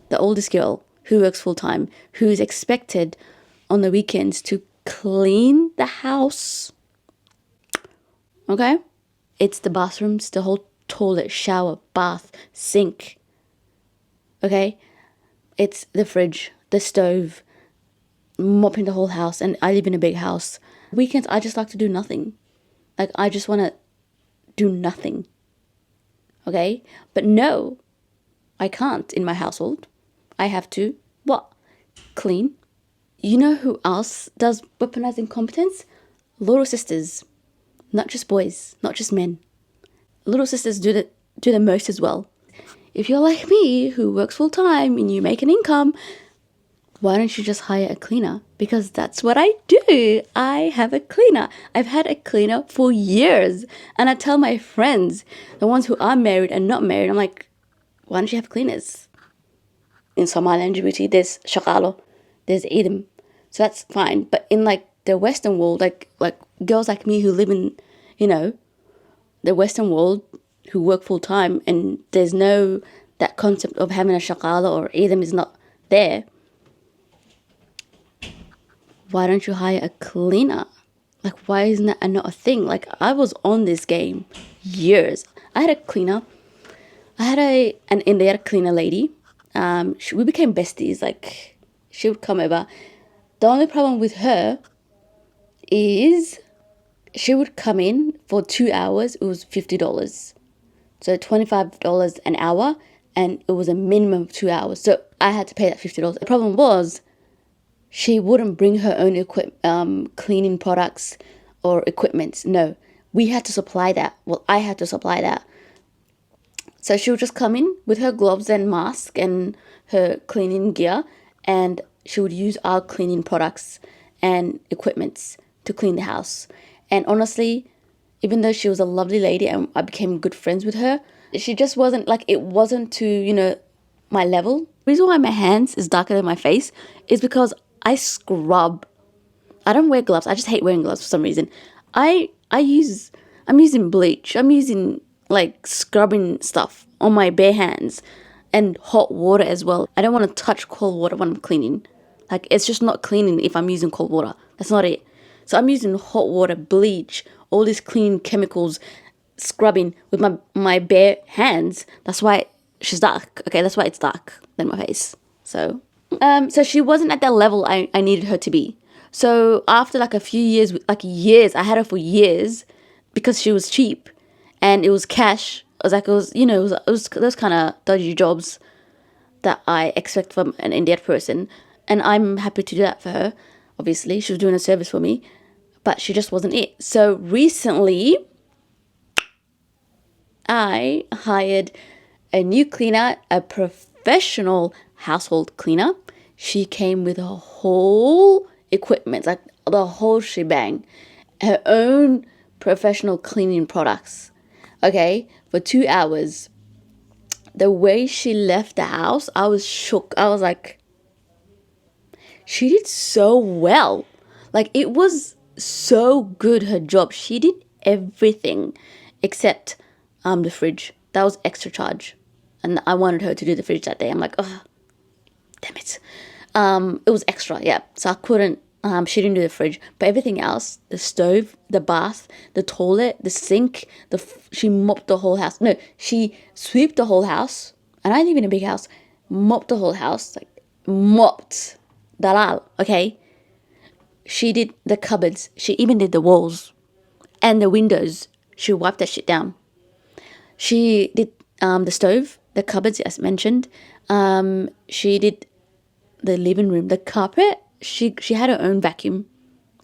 the oldest girl who works full time, who is expected on the weekends to clean the house. Okay? It's the bathrooms, the whole toilet, shower, bath, sink. Okay? It's the fridge, the stove, mopping the whole house. And I live in a big house. Weekends, I just like to do nothing. Like, I just want to do nothing. Okay? But no, I can't in my household. I have to, what? Clean. You know who else does weaponized incompetence? Little sisters. Not just boys, not just men. Little sisters do the most as well. If you're like me, who works full time and you make an income, why don't you just hire a cleaner? Because that's what I do. I have a cleaner. I've had a cleaner for years. And I tell my friends, the ones who are married and not married, I'm like, why don't you have cleaners? In Somali and Djibouti, there's shaqalo, there's idem. So that's fine. But in like the Western world, like girls like me who live in, the Western world, who work full time, and there's no, that concept of having a shaqala or idem is not there. Why don't you hire a cleaner? Like, why isn't that not a thing? Like, I was on this game years. I had a cleaner. I had an Indian cleaner lady. We became besties. Like, she would come over. The only problem with her is she would come in for 2 hours. It was $50. So $25 an hour. And it was a minimum of 2 hours. So I had to pay that $50. The problem was, she wouldn't bring her own cleaning products or equipment. No, we had to supply that. Well, I had to supply that. So she would just come in with her gloves and mask and her cleaning gear, and she would use our cleaning products and equipments to clean the house. And honestly, even though she was a lovely lady and I became good friends with her, she just wasn't, like, it wasn't to, my level. The reason why my hands is darker than my face is because I scrub. I don't wear gloves. I just hate wearing gloves for some reason. I'm using bleach. I'm using like scrubbing stuff on my bare hands and hot water as well. I don't want to touch cold water when I'm cleaning. Like, it's just not cleaning if I'm using cold water. That's not it. So I'm using hot water, bleach, all these clean chemicals, scrubbing with my bare hands. That's why she's dark. Okay, that's why it's dark than my face. So she wasn't at that level I needed her to be. So after like a few years, I had her for years because she was cheap and it was cash. It was those kind of dodgy jobs that I expect from an Indian person. And I'm happy to do that for her. Obviously, she was doing a service for me, but she just wasn't it. So recently, I hired a new cleaner, a professional household cleaner. She came with her whole equipment, like the whole shebang, her own professional cleaning products. Okay, for 2 hours. The way she left the house, I was shook. I was like, she did so well. Like, it was so good, her job. She did everything except the fridge. That was extra charge. And I wanted her to do the fridge that day. I'm like, oh, damn it. It was extra, yeah. So I couldn't, she didn't do the fridge. But everything else, the stove, the bath, the toilet, the sink, she mopped the whole house. No, she swept the whole house. And I live in a big house. Mopped the whole house. Like, mopped. Dalal, okay? She did the cupboards. She even did the walls. And the windows. She wiped that shit down. She did the stove, the cupboards, as mentioned. She did the living room, the carpet. She had her own vacuum.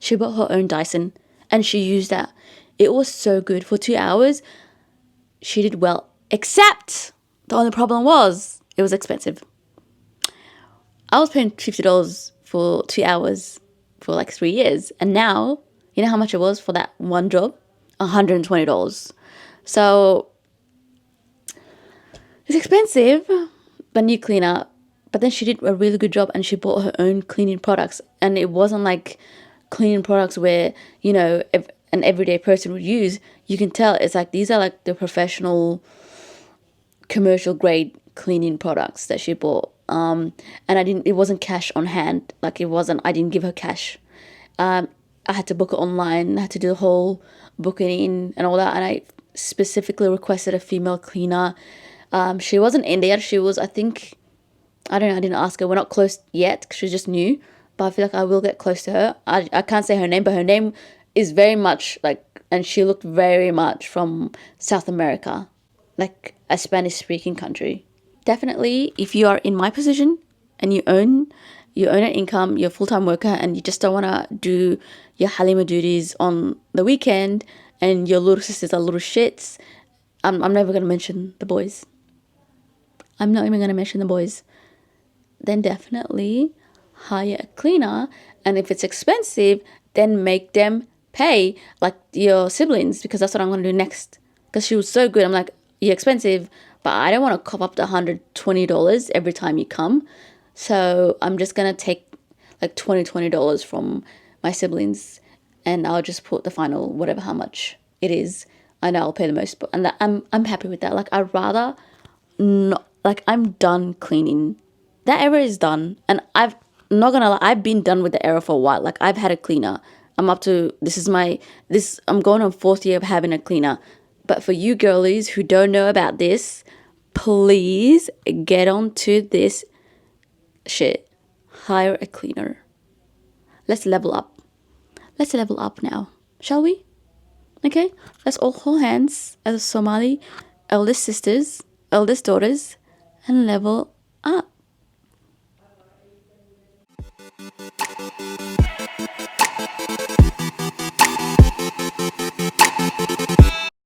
She bought her own Dyson, and she used that. It was so good. For 2 hours, she did well. Except the only problem was it was expensive. I was paying $50 for 2 hours for like 3 years, and now you know how much it was for that one job? $120. So it's expensive, but new cleaner. But then she did a really good job and she bought her own cleaning products. And it wasn't like cleaning products where, if an everyday person would use. You can tell it's like these are like the professional commercial grade cleaning products that she bought. and it wasn't cash on hand. Like I didn't give her cash. I had to book it online. I had to do the whole booking in and all that. And I specifically requested a female cleaner. She wasn't in there. She was, I think, I don't know. I didn't ask her. We're not close yet because she's just new. But I feel like I will get close to her. I can't say her name, but her name is very much like, and she looked very much from South America, like a Spanish speaking country. Definitely, if you are in my position and you own an income, you're a full-time worker, and you just don't want to do your Halima duties on the weekend, and your little sisters are little shits, I'm never going to mention the boys. I'm not even going to mention the boys. Then definitely hire a cleaner, and if it's expensive, then make them pay like your siblings, because that's what I'm going to do next. Because she was so good. I'm like, you're expensive, but I don't want to cop up the $120 every time you come. So I'm just going to take like $20 from my siblings, and I'll just put the final whatever how much it is, and I'll pay the most. And I'm happy with that. Like I'd rather not, like I'm done cleaning. That era is done, and I've not gonna lie, I've been done with the era for a while. Like I've had a cleaner. I'm up to I'm going on 4th year of having a cleaner. But for you girlies who don't know about this, please get onto this shit. Hire a cleaner. Let's level up. Let's level up now, shall we? Okay, let's all hold hands as Somali eldest sisters, eldest daughters, and level up.